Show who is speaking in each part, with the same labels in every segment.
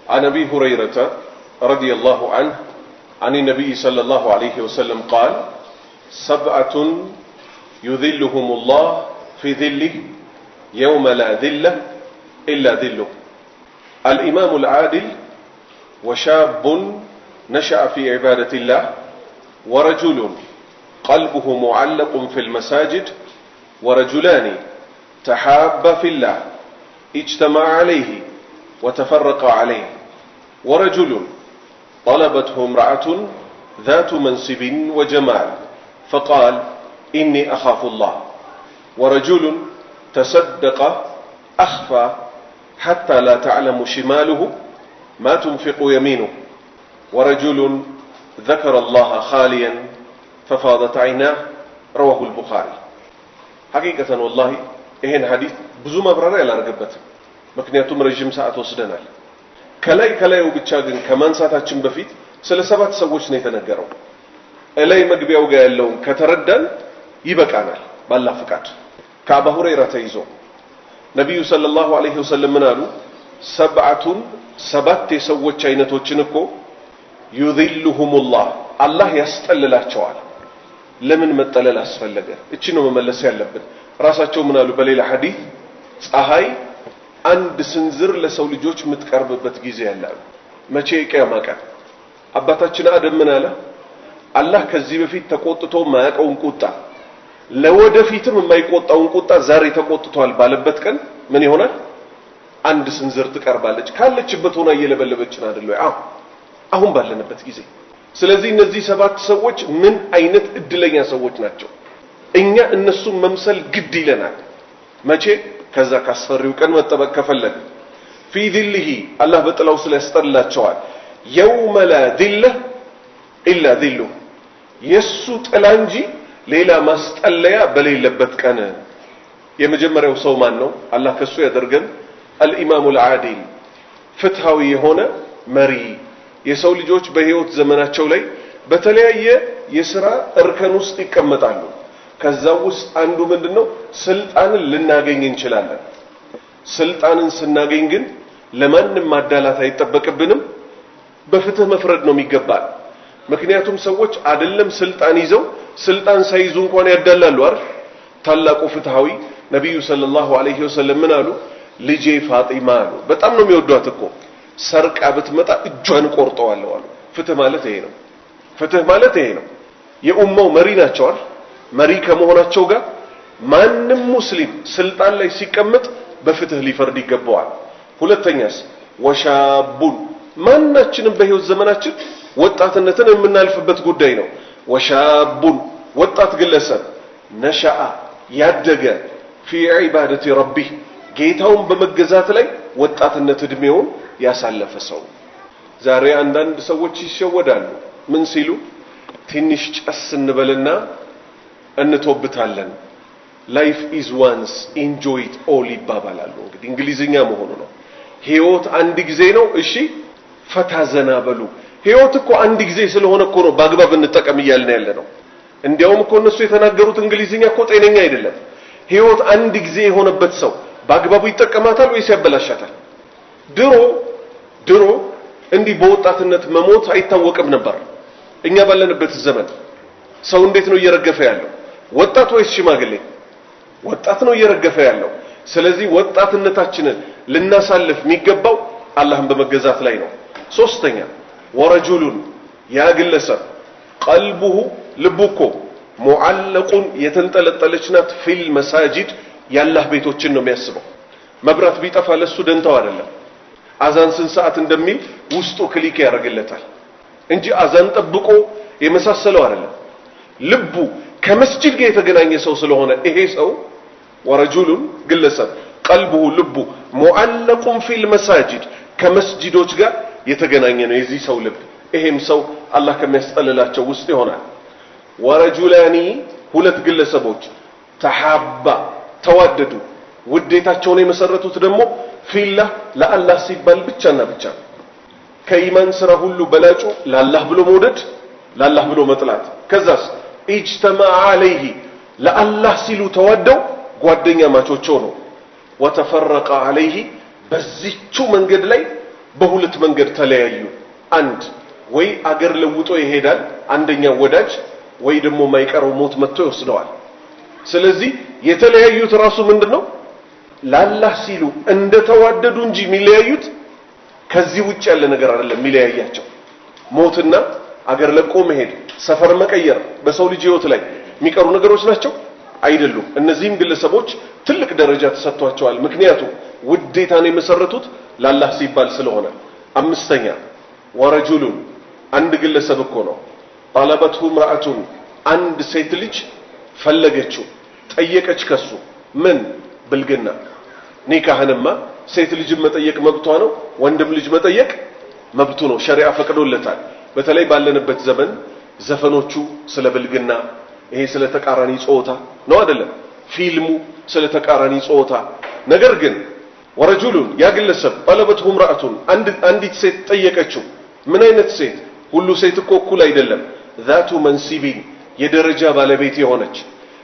Speaker 1: عن أبي هريرة رضي الله عنه عن النبي صلى الله عليه وسلم قال 7 يذلهم الله في ذله يوم لا ذل إلا ذله الإمام العادل وشاب نشأ في عبادة الله ورجل قلبه معلق في المساجد ورجلان تحابا في الله اجتمع عليه وتفرق عليه ورجل طلبته امرأة ذات منصب وجمال فقال إني أخاف الله ورجل تصدق أخفى حتى لا تعلم شماله ما تنفق يمينه ورجل ذكر الله خاليا ففاضت عيناه رواه البخاري حقيقة والله ይሄን ሐዲስ ብዙ ማብራሪያ ያላረገበት ምክንያቱም ረጅም ሰዓት ወስደናል ከላዩ ብቻ ግን ከማንሳታችን በፊት ስለ 7 ሰዎች ነው የተነገረው እላይ መግቢያው ጋር ያለውን ከተረዳን ይበቃናል ባላህ ፍቃድ ከአቡ ሁረይራ ተይዞ ነብዩ ሰለላሁ ዐለይሂ ወሰለም ምን አሉ 7 የሰዎች አይነቶችን እኮ ይذلሁሙላህ አላህ ያስጠልላቸዋል ለምን መጠለል አስፈለገ እቺ ነው መመለስ ያለብን ራሳቸው ምን አሉ በሌላ ሐዲስ ፀሐይ አንድ ስንዝር ለሰው ልጆች የምትቀርብበት ጊዜ ያለው መቼ ቂያማ ቀን አባታችን አደም ምን አለ አላህ ከዚህ በፊት ተቆጥቶ ማያቀውን ቁጣ ለወደፊትም የማይቆጣውን ቁጣ ዛሬ ተቆጥቷል ባለበት ቀን ምን ይሆናል አንድ ስንዝር ትቀርባለች ካለችበት ሆና እየለበለበች አይደለም አሁን ባለንበት ጊዜ ስለዚህ እነዚህ 7 ሰዎች ምን አይነት እድለኛ ሰዎች ናቸው እኛ እነሱን መምሰል ግድ ይለናል መቼ ከዛ ካስፈሪው ቀን መጠበቅ ከፈለግ في ذله الله በጥላው ስለያስጠላቸዋል يوم لا ذل الا ذله የሱ ጥላ እንጂ ሌላ ማስጠለያ በሌለበት ቀን የመጀመሪያው ሰው ማን ነው አላህ ከሱ ያደርገን الامام العادل ፍትሃዊ የሆነ መሪ የሰው ልጆች በህይወት ዘመናቸው ላይ በተለያየ የሥራ እርከን ውስጥ ይቀመጣሉ ከዛው ውስጥ አንዱ ምንድነው ስልጣንን ልናገኝ እንችላለን ስልጣንን ስናገኝ ግን ለማንም ማዳላት አይተበቀብንም በፍትህ መፍረድ ነው የሚገባል ምክንያቱም ሰዎች አይደለም ስልጣን ይዘው ስልጣን ሳይዙ እንኳን ያዳላሉ አይደል ታላቁ ፍትሃዊ ነብዩ ሰለላሁ ዐለይሂ ወሰለም ምን አሉ ልጄ ፋጢማ አሉ በጣም ነው የሚወዷት እኮ ሰርቃ ብትመጣ እጇን ቆርጠዋለሁ አሉ ፍትህ ማለት ይሄ ነው ፍትህ ማለት ይሄ ነው የኡማው መሪ ናቸው አይደል መሪ ከመሆናቸው ጋር ማንንም ሙስሊም ስልጣን ላይ ሲቀመጥ በፍትህ ሊፈርድ ይገባዋል ሁለተኛስ ወሻቡን ማናችንም በህይወት ዘመናችን ወጣትነትን የምናልፍበት ጉዳይ ነው ወሻቡን ወጣት ግለሰብ ነሻአ ያደገ في عباده ربه ጌታውን በመገዛት ላይ ወጣትነት እድሜውን ያሳለፈ ሰው ዛሬ አንዳንድ ሰዎች ይሸወዳሉ ምን ሲሉ ትንሽ ጨስ እንበልና እንተውብታለን life is once enjoy it all ይባባላሉ እንግዲህ እንግሊዝኛ መሆኑ ነው ህይወት አንድ ጊዜ ነው እሺ ፈታዘና በሉ ህይወት እኮ አንድ ጊዜ ስለሆነ እኮ ነው በአግባብ እንጠቀም ይያልን ያለነው እንዲያውም እኮ እነሱ የተናገሩት እንግሊዝኛ እኮ ጤነኛ አይደለም ህይወት አንድ ጊዜ የሆነበት ሰው በአግባቡ ይጠቀማታል ወይስ ያበላሻታል ድሮ እንዲህ በወጣትነት መሞት አይታወቅም ነበር እኛ ባለንበት ዘመን ሰው እንዴት ነው እየረገፈ ያለው ወጣት ወይስ ሽማግሌ ወጣት ነው እየረገፈ ያለው ስለዚህ ወጣትነታችንን ልናሳልፍ የሚገባው አላህን በመገዛት ላይ ነው ሶስተኛ ወረጁሉን ያ ግለሰብ ቀልቡሁ ልቡኮ ሙዓለቁን የተንጠለጠለች ናት ፊል መሳጂድ ያላህ ቤቶችን ነው የሚያስበው መብራት ቢጠፋ ለሱ ደንታው አይደለም አዛን ስንት ሰዓት እንደሚል ውስጡ ክሊክ ያደርግለታል እንጂ አዛን ጠብቆ የመሳሰለው አይደለም ልቡ ከመስጂድ ጋር የተገናኘ ሰው ስለሆነ ይሄ ሰው ወረጁሉን ግለሰብ ቀልቡሁ ልቡ ሙዓለቁን ፊል መሳጂድ ከመስጂዶች ጋር የተገናኘ ነው የዚህ ሰው ልብ ይሄም ሰው አላህ ከሚያስጠልላቸው ውስጥ ይሆናል ወረጁላኒ ሁለት ግለሰቦች ተሐባ ተዋደዱ ውዴታቸውን የመሰረቱት ደግሞ ፊላህ ለአላህ ሲባል ብቻና ብቻ ከኢማን ስራ ሁሉ በላጩ ለአላህ ብሎ መውደድ ለአላህ ብሎ መጥላት ከዛስ اجتمع عليه ለአላህ ሲሉ ተዋደው ጓደኛ ማቾች ሆነው وتفرق عليه በዚህቹ መንገድ ላይ በሁለት መንገድ ተለያዩ አንድ ወይ አገር ለውጦ ይሄዳል አንደኛው ወዳጅ ወይ ደግሞ ማይቀረው ሞት መጥቶ ይወስደዋል ስለዚህ የተለያዩት ራሱ ምንድነው ለአላህ ሲሉ እንደተዋደዱ እንጂ የሚለያዩት ከዚህ ውጭ ያለ ነገር አይደለም የሚለያያቸው ሞትና አገር ለቆ መሄድ ሰፈር መቀየር በሰው ልጅ ህይወት ላይ የሚቀሩ ነገሮች ናቸው አይደሉም እነዚህም ግለሰቦች ትልቅ ደረጃ ተሰጥቷቸዋል ምክንያቱም ውዴታን የመሰረቱት ለአላህ ሲባል ስለሆነ አምስተኛ ወረጁሉን አንድ ግለሰብ እኮ ነው طلبته امرأة አንድ ሴት ልጅ ፈለገችው ጠየቀች ከሱ ምን ብልግና ኒካህንማ ሴት ልጅ መጠየቅ መብቷ ነው ወንድም ልጅ መጠየቅ መብቱ ነው ሸሪዓ ፈቅዶለታል በተለይ ባለንበት ዘመን ዘፈኖቹ ስለ ብልግና ይሄ ስለ ተቃራኒ ጾታ ነው አይደለም ፊልሙ ስለ ተቃራኒ ጾታ ነገር ግን ወረጁሉን ያ ግለሰብ طلبته امرأة አንዲት ሴት ጠየቀችው ምን አይነት ሴት ሁሉ ሴት እኮ እኩል አይደለም ذات منصب የደረጃ ባለቤት የሆነች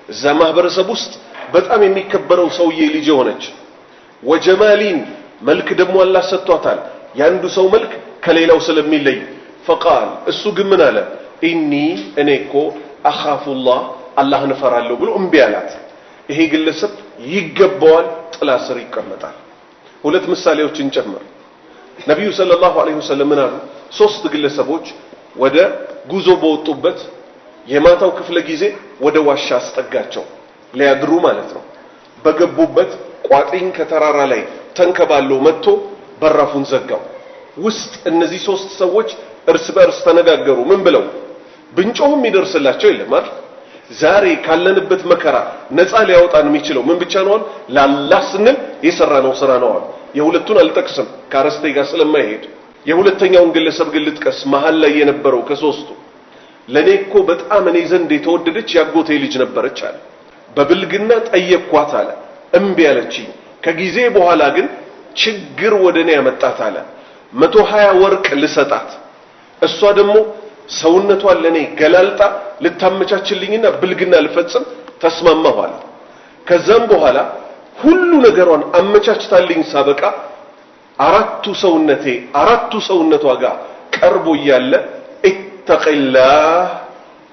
Speaker 1: እዛ ማህበረሰብ ውስጥ በጣም የሚከበረው ሰውዬ ልጅ ሆነች ወጀማሊን መልክ ደግሞ አላህ ሰጥቷታል ያንዱ ሰው መልክ ከሌላው ስለሚለይ فقال እሱ ግን ምን አለ ኢኒ እኔኮ አኻፉላህ አላህን ፈራለሁ ብሎ እምቢ አላት ይሄ ግለሰብ ይገባዋል ጥላ ስር ይቀመጣል ሁለት ምሳሌዎችን ጨምር ነብዩ ሰለላሁ ዐለይሂ ወሰለም አሉ ሶስት ግለሰቦች ወደ ጉዞ በወጡበት የማታው ክፍለ ጊዜ ወደ ዋሻ አስጠጋቸው ሊያድሩ ማለት ነው በገቡበት ቋጥኝ ከተራራ ላይ ተንከባሎ መጥቶ በራፉን ዘጋው ውስጥ እነዚህ ሶስት ሰዎች እርስ በርስ ተነጋገሩ ምን ብለው ብንጮህም ይደርስላቸው የለም አይደል ዛሬ ካለንበት መከራ ነፃ ሊያወጣን የሚችለው ምን ብቻ ነው ለአላህ ስንል የሰራነው ስራ ነው የሁለቱን አልጠቅስም ካረስቴ ጋር ስለማይሄድ የሁለተኛውን ግለሰብ ግልጥቀስ መሃል ላይ የነበረው ከሶስቱ ለኔኮ በጣም እኔ ዘንድ የተወደደች ያጎቴ ልጅ ነበረች አለ በብልግና ጠየቅኳት አለ እምቢ አለችኝ ከጊዜ በኋላ ግን ችግር ወደኔ ያመጣት አለ 120 ወርቅ ልሰጣት እሷ ደግሞ ሰውነቷን ለኔ ገላልጣ ልታመቻችልኝና ብልግና ልፈጽም ተስማማሁ አለ ከዛም በኋላ ሁሉ ነገሯን አመቻችታልኝ ሳበቃ አራቱ ሰውነቷ ጋር ቀርቦ ያለ ኢተቂላህ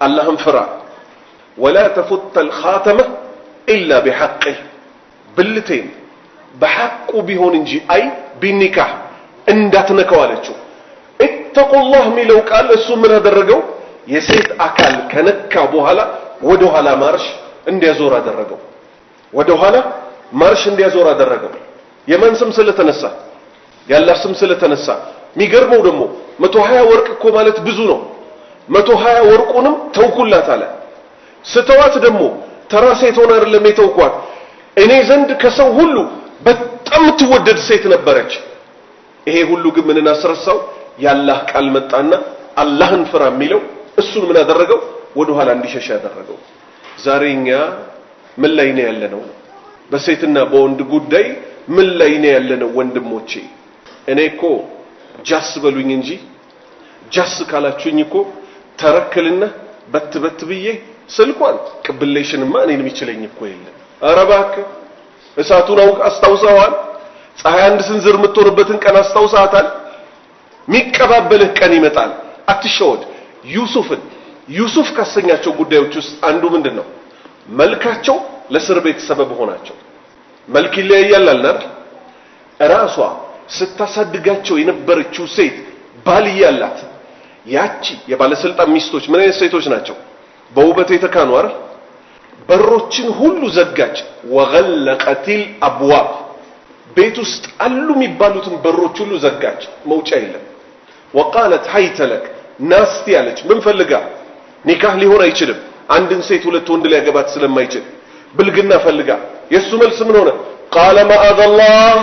Speaker 1: አላህን ፍራ ولا تفت الخاتمه الا بحقه ብልቴን በሐቁ ቢሆን እንጂ አይ ቢኒካህ እንዳትነካው አለችው ኢተቁላህ ሚለው ቃል እሱ ምን አደረገው የሴት አካል ከነካ በኋላ ወደ ኋላ ማርሽ እንዲያዞር አደረገው ወደ ኋላ ማርሽ እንዲያዞር አደረገው የማን ስም ስለተነሳ ያላህ ስም ስለተነሳ የሚገርመው ደግሞ 120 ወርቅ እኮ ማለት ብዙ ነው 120 ወርቁንም ተውኩላት አለ ስተዋት ደግሞ ተራ ሴት ሆነ አይደለም የተውኳት እኔ ዘንድ ከሰው ሁሉ በጣም ትወደድ ሴት ነበረች ይሄ ሁሉ ግን ምንን አስረሳው ያላህ ቃል መጣና አላህን ፍራ የሚለው እሱን ምን አደረገው ወደ ኋላ እንዲሸሽ ያደረገው ዛሬኛ ምን ላይ ነው ያለነው በሴትና በወንድ ጉዳይ ምን ላይ ነው ያለነው ወንድሞቼ እኔኮ ጃስ በሉኝ እንጂ ጃስ ካላችሁኝ እኮ ተረክልና በትበት ብዬ ስልኳን ቅብሌሽንማ እኔን የሚችለኝ እኮ የለም አረባክ እሳቱን አስታውሰዋል ፀሐይ አንድ ስንዝር የምትወርበትን ቀን አስታውሳታል ሚቀባበልህ ቀን ይመጣል አትሸወድ ዩሱፍ ካሰኛቸው ጉዳዮች ውስጥ አንዱ ምንድነው መልካቸው ለእስር ቤት ሰበብ ሆናቸው መልክ ይለያያል አይደል ራሷ ስታሳድጋቸው የነበረችው ሴት ባል ያላት ያቺ የባለስልጣን ሚስቶች ምን አይነት ሴቶች ናቸው በውበት የተካኑ አይደል በሮችን ሁሉ ዘጋች ወገለቀቲል አብዋብ ቤት ውስጥ አሉ የሚባሉትን በሮች ሁሉ ዘጋች መውጫ የለም وقالت هيت لك ናስቲ ያለች ምን ፈልጋ ኒካህ ሊሆን አይችልም አንድን ሴት ሁለት ወንድ ሊያገባት ስለማይችል ብልግና ፈልጋ የሱ መልስ ምን ሆነ قال معاذ الله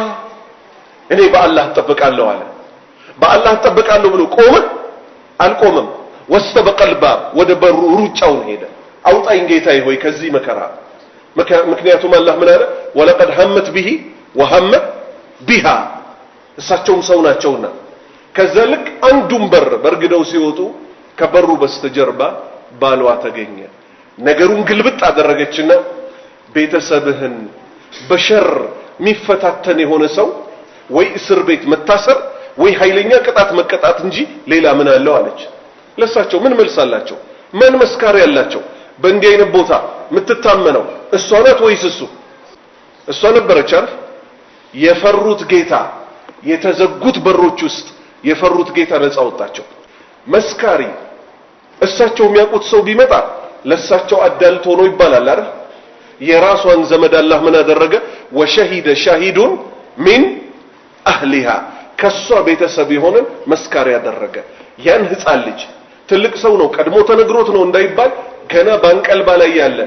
Speaker 1: እኔ በአላህ ተጠብቃለሁ አለ በአላህ ተጠብቃለሁ ብሎ አልቆመም واستبق الباب ወደ በሩ ሩጫውን ሄደ አውጣኝ ጌታዬ ሆይ ከዚህ መከራ ምክንያቱም አላህ ምን አለ ወለቀድ ሐመት به وهم بها እሳቸውም ሰው ናቸውና ከዘልክ አንዱም በርግደው ሲወጡ ከበሩ በስተጀርባ ባልዋ ተገኘ ነገሩን ግልብጥ አደረገችና ቤተሰብህን በሸር ሚፈታተን የሆነ ሰው ወይ እስር ቤት መታሰር ወይ ኃይለኛ ቅጣት መቀጣት እንጂ ሌላ ምን አለው አለች። ለሳቸው ምን መልስ አላቸው? ማን መስካሪ ያላቸው? በእንዲህ አይነት ቦታ የምትታመነው እሷ ናት ወይስ እሱ? እሷ ነበረች አይደል? የፈሩት ጌታ የተዘጉት በሮች ውስጥ የፈሩት ጌታ ነፃ ወጣቸው። መስካሪ እሳቸው የሚያውቁት ሰው ቢመጣ ለሳቸው አዳልቶ ነው ይባላል አይደል? የራሷን ዘመድ አላህ ምን አደረገ? ወሸሂደ ሻሂዱን ሚን አህሊሃ ከሷ ቤተሰብ የሆነን መስካሪ ያደረገ። ያን ህፃን ልጅ ትልቅ ሰው ነው ቀድሞ ተነግሮት ነው እንዳይባል ገና ባንቀልባ ላይ ያለ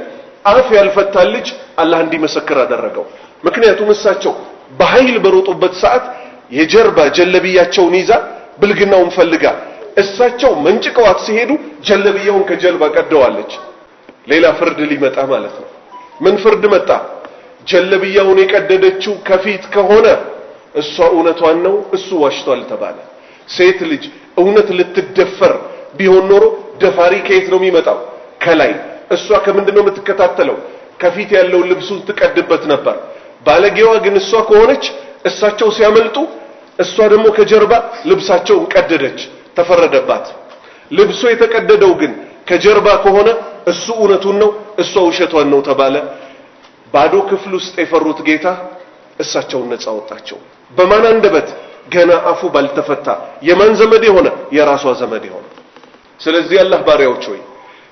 Speaker 1: አፍ ያልፈታ ልጅ አላህ እንዲመሰክር አደረገው። ምክንያቱም እሳቸው በኃይል በሮጡበት ሰዓት የጀርባ ጀለብያቸውን ይዛ ብልግናውን ፈልጋ እሳቸው መንጭቀዋት ሲሄዱ ጀለብያውን ከጀልባ ቀደዋለች። ሌላ ፍርድ ሊመጣ ማለት ነው። ምን ፍርድ መጣ? ጀለብያውን የቀደደችው ከፊት ከሆነ እሷ እውነቷን ነው እሱ ዋሽቷል ተባለ። ሴት ልጅ እውነት ልትደፈር ቢሆን ኖሮ ደፋሪ ከየት ነው የሚመጣው? ከላይ። እሷ ከምንድነው የምትከታተለው? ከፊት ያለው ልብሱን ትቀድበት ነበር። ባለጌዋ ግን እሷ ከሆነች እሳቸው ሲያመልጡ እሷ ደግሞ ከጀርባ ልብሳቸውን ቀደደች፣ ተፈረደባት። ልብሱ የተቀደደው ግን ከጀርባ ከሆነ እሱ እውነቱን ነው እሷ ውሸቷን ነው ተባለ። ባዶ ክፍል ውስጥ የፈሩት ጌታ እሳቸውን ነፃ ወጣቸው። በማን አንደበት? ገና አፉ ባልተፈታ የማን ዘመድ የሆነ? የራሷ ዘመድ የሆነ። ስለዚህ አላህ ባሪያዎች ሆይ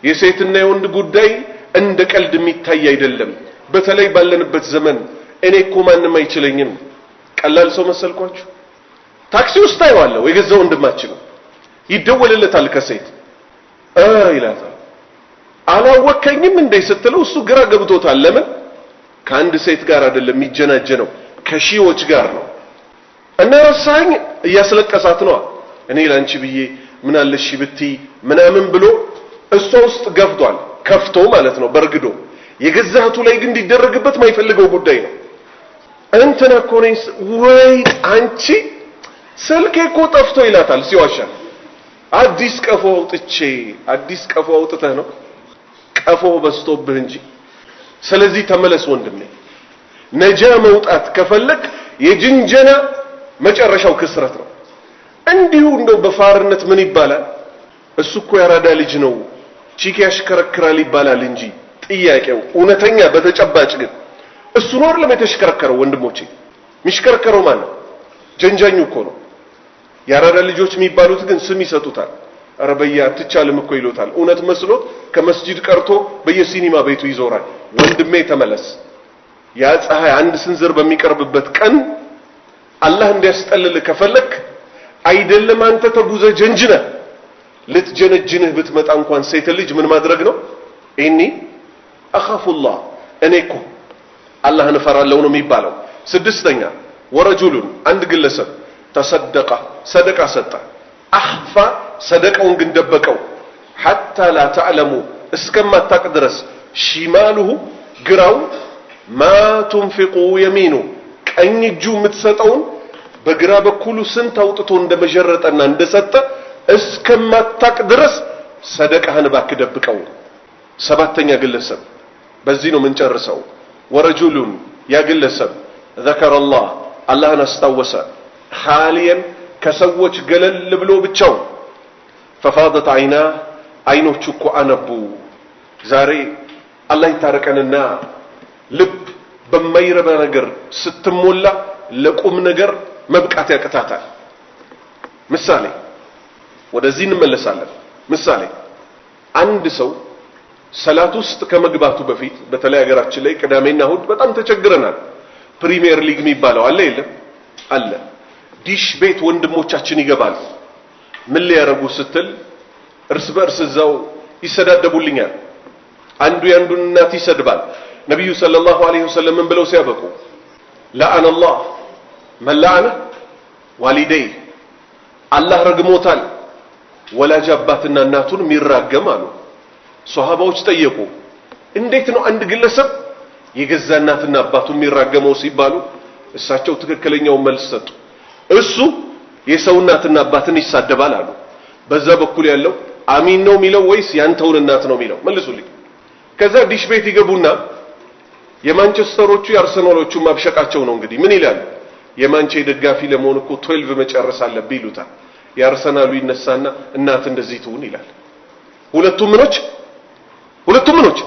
Speaker 1: የሴትና የወንድ ጉዳይ እንደ ቀልድ የሚታይ አይደለም። በተለይ ባለንበት ዘመን እኔ እኮ ማንም አይችለኝም ቀላል ሰው መሰልኳችሁ? ታክሲ ውስጥ አይዋለሁ የገዛ ወንድማችን ይደወልለታል ከሴት ይላታል። አላወከኝም እንደ ስትለው እሱ ግራ ገብቶታል። ለምን? ከአንድ ሴት ጋር አይደለም የሚጀናጀነው ከሺዎች ጋር ነው። እና ረሳኝ እያስለቀሳት ነው። እኔ ላንቺ ብዬ ምን አለሽ ብትይ ምናምን ብሎ እሷ ውስጥ ገፍቷል። ከፍቶ ማለት ነው በርግዶ። የገዛቱ ላይ ግን እንዲደረግበት ማይፈልገው ጉዳይ ነው። እንትና እኮ ነኝ ወይ አንቺ ስልኬ እኮ ጠፍቶ ይላታል ሲዋሻ። አዲስ ቀፎ አውጥተህ ነው ቀፎ በስቶብህ እንጂ። ስለዚህ ተመለስ ወንድሜ። ነጃ መውጣት ከፈለክ የጅንጀና መጨረሻው ክስረት ነው። እንዲሁ እንደው በፋርነት ምን ይባላል? እሱ እኮ ያራዳ ልጅ ነው ቺክ ያሽከረክራል ይባላል እንጂ ጥያቄው እውነተኛ በተጨባጭ ግን እሱ ነው አይደለም የተሽከረከረው። ወንድሞቼ ሚሽከረከረው ማን ነው? ጀንጃኙ እኮ ነው። ያራዳ ልጆች የሚባሉት ግን ስም ይሰጡታል። አረበያ አትቻልም እኮ ይሉታል። እውነት መስሎት ከመስጂድ ቀርቶ በየሲኒማ ቤቱ ይዞራል። ወንድሜ ተመለስ። ያ ፀሐይ አንድ ስንዝር በሚቀርብበት ቀን አላህ እንዲያስጠልል ከፈለክ አይደለም አንተ ተጉዘ ጀንጅነህ ልትጀነጅንህ ብትመጣ እንኳን ሴት ልጅ ምን ማድረግ ነው? ኢኒ አኻፉላህ እኔ እኮ አላህን እፈራለሁ ነው የሚባለው። ስድስተኛ ወረጁሉን አንድ ግለሰብ ተሰደቀ ሰደቃ ሰጠ አኽፋ ሰደቃውን ግን ደበቀው ሐታ ላ ተዕለሙ እስከማታቅ ድረስ ሺማሉሁ ግራው ማ ቱንፊቁ የሚኑ ቀኝ እጁ የምትሰጠውን በግራ በኩሉ ስንት አውጥቶ እንደመጀረጠና እንደሰጠ እስከማታቅ ድረስ ሰደቃህን እባክህ ደብቀው። ሰባተኛ ግለሰብ በዚህ ነው የምንጨርሰው። ወረጁሉን ያ ግለሰብ ዘከረላህ አላህን አስታወሰ ኻሊየን ከሰዎች ገለል ብሎ ብቻው ፈፋደት አይና አይኖቹ እኮ አነቡ። ዛሬ አላህ ይታረቀንና ልብ በማይረባ ነገር ስትሞላ ለቁም ነገር መብቃት ያቅታታል። ምሳሌ ወደዚህ እንመለሳለን። ምሳሌ አንድ ሰው ሰላት ውስጥ ከመግባቱ በፊት በተለይ ሀገራችን ላይ ቅዳሜና እሁድ በጣም ተቸግረናል። ፕሪሚየር ሊግ የሚባለው አለ የለም? አለ። ዲሽ ቤት ወንድሞቻችን ይገባሉ። ምን ሊያረጉ ስትል እርስ በእርስ እዛው ይሰዳደቡልኛል። አንዱ ያንዱን እናት ይሰድባል። ነብዩ ሰለላሁ ዐለይሂ ወሰለም ምን ብለው ሲያበቁ ለአነ አላህ መላአነ ዋሊደይ አላህ ረግሞታል ወላጅ አባትና እናቱን የሚራገም አሉ። ሷሃባዎች ጠየቁ እንዴት ነው አንድ ግለሰብ የገዛ እናትና አባቱን የሚራገመው ሲባሉ እሳቸው ትክክለኛው መልስ ሰጡ። እሱ የሰው እናትና አባትን ይሳደባል አሉ። በዛ በኩል ያለው አሚን ነው የሚለው ወይስ ያንተውን እናት ነው የሚለው? መልሱልኝ። ከዛ ዲሽ ቤት ይገቡና የማንቸስተሮቹ የአርሰናሎቹ ማብሸቃቸው ነው እንግዲህ ምን ይላሉ? የማንቼ ደጋፊ ለመሆን እኮ 12 መጨረስ አለብህ ይሉታል። የአርሰናሉ ይነሳና እናት እንደዚህ ትሁን ይላል። ሁለቱም ምኖች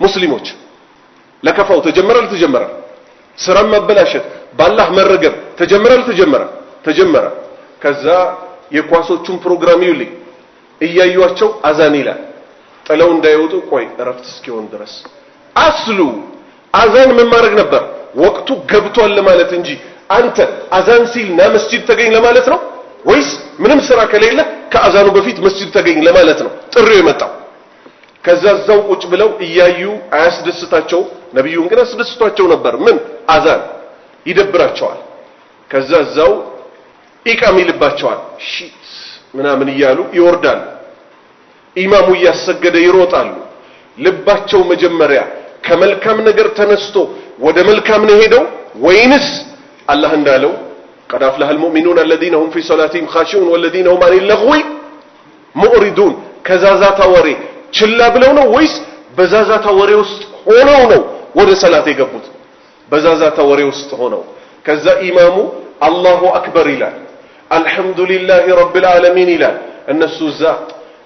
Speaker 1: ሙስሊሞች ለከፋው ተጀመረ አልተጀመረ? ስራም ማበላሸት ባላህ መረገም ተጀመረ አልተጀመረ? ተጀመረ። ከዛ የኳሶቹን ፕሮግራም ይውልኝ እያዩአቸው አዛን ይላል። ጥለው እንዳይወጡ ቆይ እረፍት እስኪሆን ድረስ አስሉ አዛን ምን ማድረግ ነበር? ወቅቱ ገብቷል ለማለት እንጂ አንተ አዛን ሲል ና መስጂድ ተገኝ ለማለት ነው ወይስ ምንም ስራ ከሌለ ከአዛኑ በፊት መስጂድ ተገኝ ለማለት ነው ጥሪው የመጣው? ከዛ እዛው ቁጭ ብለው እያዩ አያስደስታቸው፣ ነብዩን ግን አስደስቷቸው ነበር። ምን አዛን ይደብራቸዋል። ከዛ እዛው ኢቃም ይልባቸዋል። ሺት ምናምን እያሉ ይወርዳሉ። ኢማሙ እያሰገደ ይሮጣሉ። ልባቸው መጀመሪያ ከመልካም ነገር ተነስቶ ወደ መልካም ነው ሄደው ወይንስ አላህ እንዳለው قد أفلح المؤمنون الذين هم في صلاتهم خاشعون والذين هم عن اللغو معرضون ከዛዛታ ወሬ ችላ ብለው ነው ወይስ በዛዛታ ወሬ ውስጥ ሆነው ነው ወደ ሰላት የገቡት? በዛዛታ ወሬ ውስጥ ሆነው ከዛ ኢማሙ አላሁ አክበር ይላል፣ አልহামዱሊላሂ ረቢል ዓለሚን ይላል። እነሱ እዛ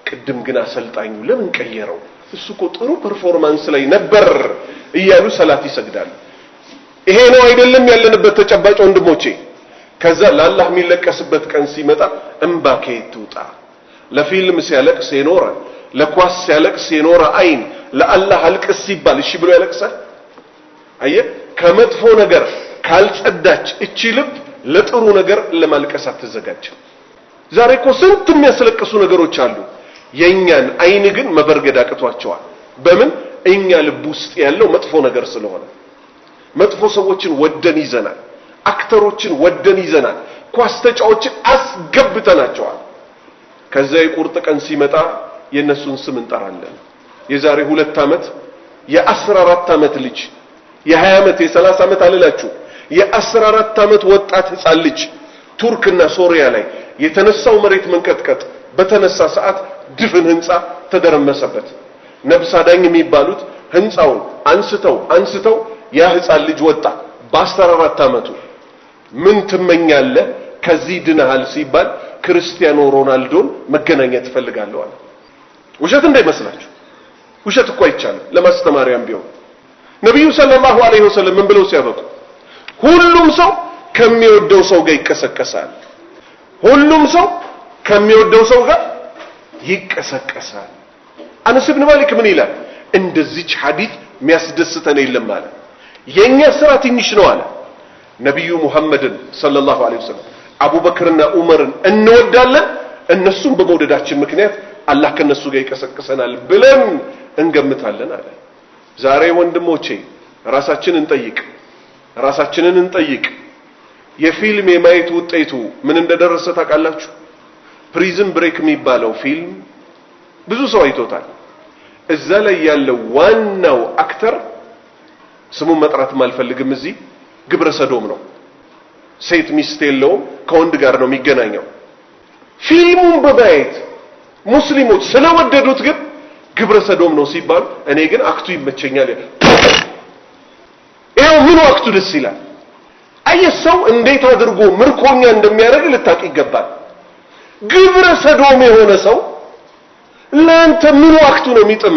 Speaker 1: ቅድም ግን አሰልጣኙ ለምን ቀየረው እሱ እኮ ጥሩ ፐርፎርማንስ ላይ ነበር እያሉ ሰላት ይሰግዳሉ። ይሄ ነው አይደለም ያለንበት ተጨባጭ ወንድሞቼ። ከዛ ለአላህ የሚለቀስበት ቀን ሲመጣ እንባኬ ትውጣ። ለፊልም ሲያለቅስ የኖረ ለኳስ ሲያለቅስ የኖረ አይን ለአላህ አልቅስ ሲባል እሺ ብሎ ያለቅሳል? አየህ ከመጥፎ ነገር ካልጸዳች እቺ ልብ ለጥሩ ነገር ለማልቀስ አትዘጋጅም። ዛሬ እኮ ስንት የሚያስለቅሱ ነገሮች አሉ። የኛን አይን ግን መበርገድ አቅቷቸዋል። በምን? እኛ ልብ ውስጥ ያለው መጥፎ ነገር ስለሆነ። መጥፎ ሰዎችን ወደን ይዘናል፣ አክተሮችን ወደን ይዘናል፣ ኳስ ተጫዋቾችን አስገብተናቸዋል። ከዛ የቁርጥ ቀን ሲመጣ የነሱን ስም እንጠራለን። የዛሬ 2 ዓመት የ14 ዓመት ልጅ የ20 ዓመት የ30 ዓመት አልላችሁ የ14 ዓመት ወጣት ህፃን ልጅ ቱርክና ሶሪያ ላይ የተነሳው መሬት መንቀጥቀጥ በተነሳ ሰዓት ድፍን ህንጻ ተደረመሰበት። ነብስ አዳኝ የሚባሉት ህንጻውን አንስተው ያ ህፃን ልጅ ወጣ በ14 ዓመቱ። ምን ትመኛለህ ከዚህ ድነሃል ሲባል ክርስቲያኖ ሮናልዶን መገናኘት ፈልጋለሁ አለ። ውሸት እንዳይመስላችሁ፣ ውሸት እኮ አይቻልም፣ ለማስተማሪያም ቢሆን። ነብዩ ሰለላሁ ዐለይሂ ወሰለም ምን ብለው ሲያበቁ ሁሉም ሰው ከሚወደው ሰው ጋር ይቀሰቀሳል፣ ሁሉም ሰው ከሚወደው ሰው ጋር ይቀሰቀሳል። አነስ ኢብኑ ማሊክ ምን ይላል? እንደዚች ሐዲስ የሚያስደስተን የለም አለ። የኛ ስራ ትንሽ ነው አለ። ነብዩ ሙሐመድን ሰለላሁ ዐለይሂ ወሰለም አቡበክርና ዑመርን እንወዳለን፣ እነሱም በመውደዳችን ምክንያት አላህ ከነሱ ጋር ይቀሰቅሰናል ብለን እንገምታለን አለ። ዛሬ ወንድሞቼ ራሳችንን እንጠይቅ። የፊልም የማየት ውጤቱ ምን እንደደረሰ ታውቃላችሁ? ፕሪዝን ብሬክ የሚባለው ፊልም ብዙ ሰው አይቶታል። እዛ ላይ ያለው ዋናው አክተር ስሙን መጥራት ማልፈልግም እዚህ ግብረ ሰዶም ነው። ሴት ሚስት የለውም፣ ከወንድ ጋር ነው የሚገናኘው። ፊልሙን በማየት ሙስሊሞች ስለወደዱት ግን ግብረ ሰዶም ነው ሲባል እኔ ግን አክቱ ይመቸኛል። ይሄው ምን አክቱ ደስ ይላል። አየሰው እንዴት አድርጎ ምርኮኛ እንደሚያደርግ ልታቅ ይገባል። ግብረ ሰዶም የሆነ ሰው ለአንተ ምን አክቱ ነው የሚጥም?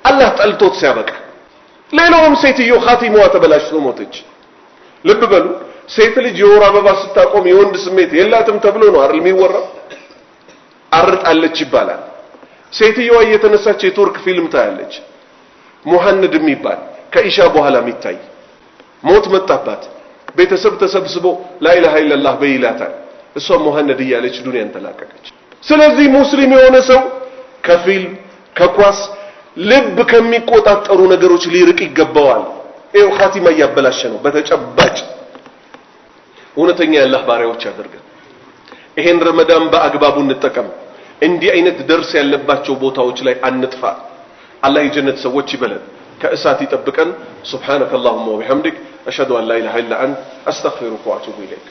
Speaker 1: አላህ ጠልቶት ሲያበቃ። ሌላውም ሴትዮ ኻቲማዋ ተበላሽቶ ሞተች። ልብ በሉ፣ ሴት ልጅ የወር አበባ ስታቆም የወንድ ስሜት የላትም ተብሎ ነው አይደል የሚወራው? አርጣለች ይባላል። ሴትዮዋ እየተነሳች የቱርክ ፊልም ታያለች። ሙሐመድ የሚባል ከኢሻ በኋላ የሚታይ ሞት መጣባት። ቤተሰብ ተሰብስቦ ላኢላሃ ኢላላህ በይላታል። እሷ ሙሐመድ እያለች ዱንያን ተላቀቀች። ስለዚህ ሙስሊም የሆነ ሰው ከፊልም ከኳስ ልብ ከሚቆጣጠሩ ነገሮች ሊርቅ ይገባዋል። ይሄው ኻቲማ ያበላሸ ነው። በተጨባጭ እውነተኛ የአላህ ባሪያዎች ያደርገን። ይሄን ረመዳን በአግባቡ እንጠቀም። እንዲህ አይነት ደርስ ያለባቸው ቦታዎች ላይ አንጥፋ። አላህ የጀነት ሰዎች ይበለን፣ ከእሳት ይጠብቀን። ሱብሃነከ አላሁመ ወቢሐምዲክ አሽሀዱ አን ላ ኢላሃ ኢላ አንተ አስተግፊሩከ ወአቱቡ ኢለይክ።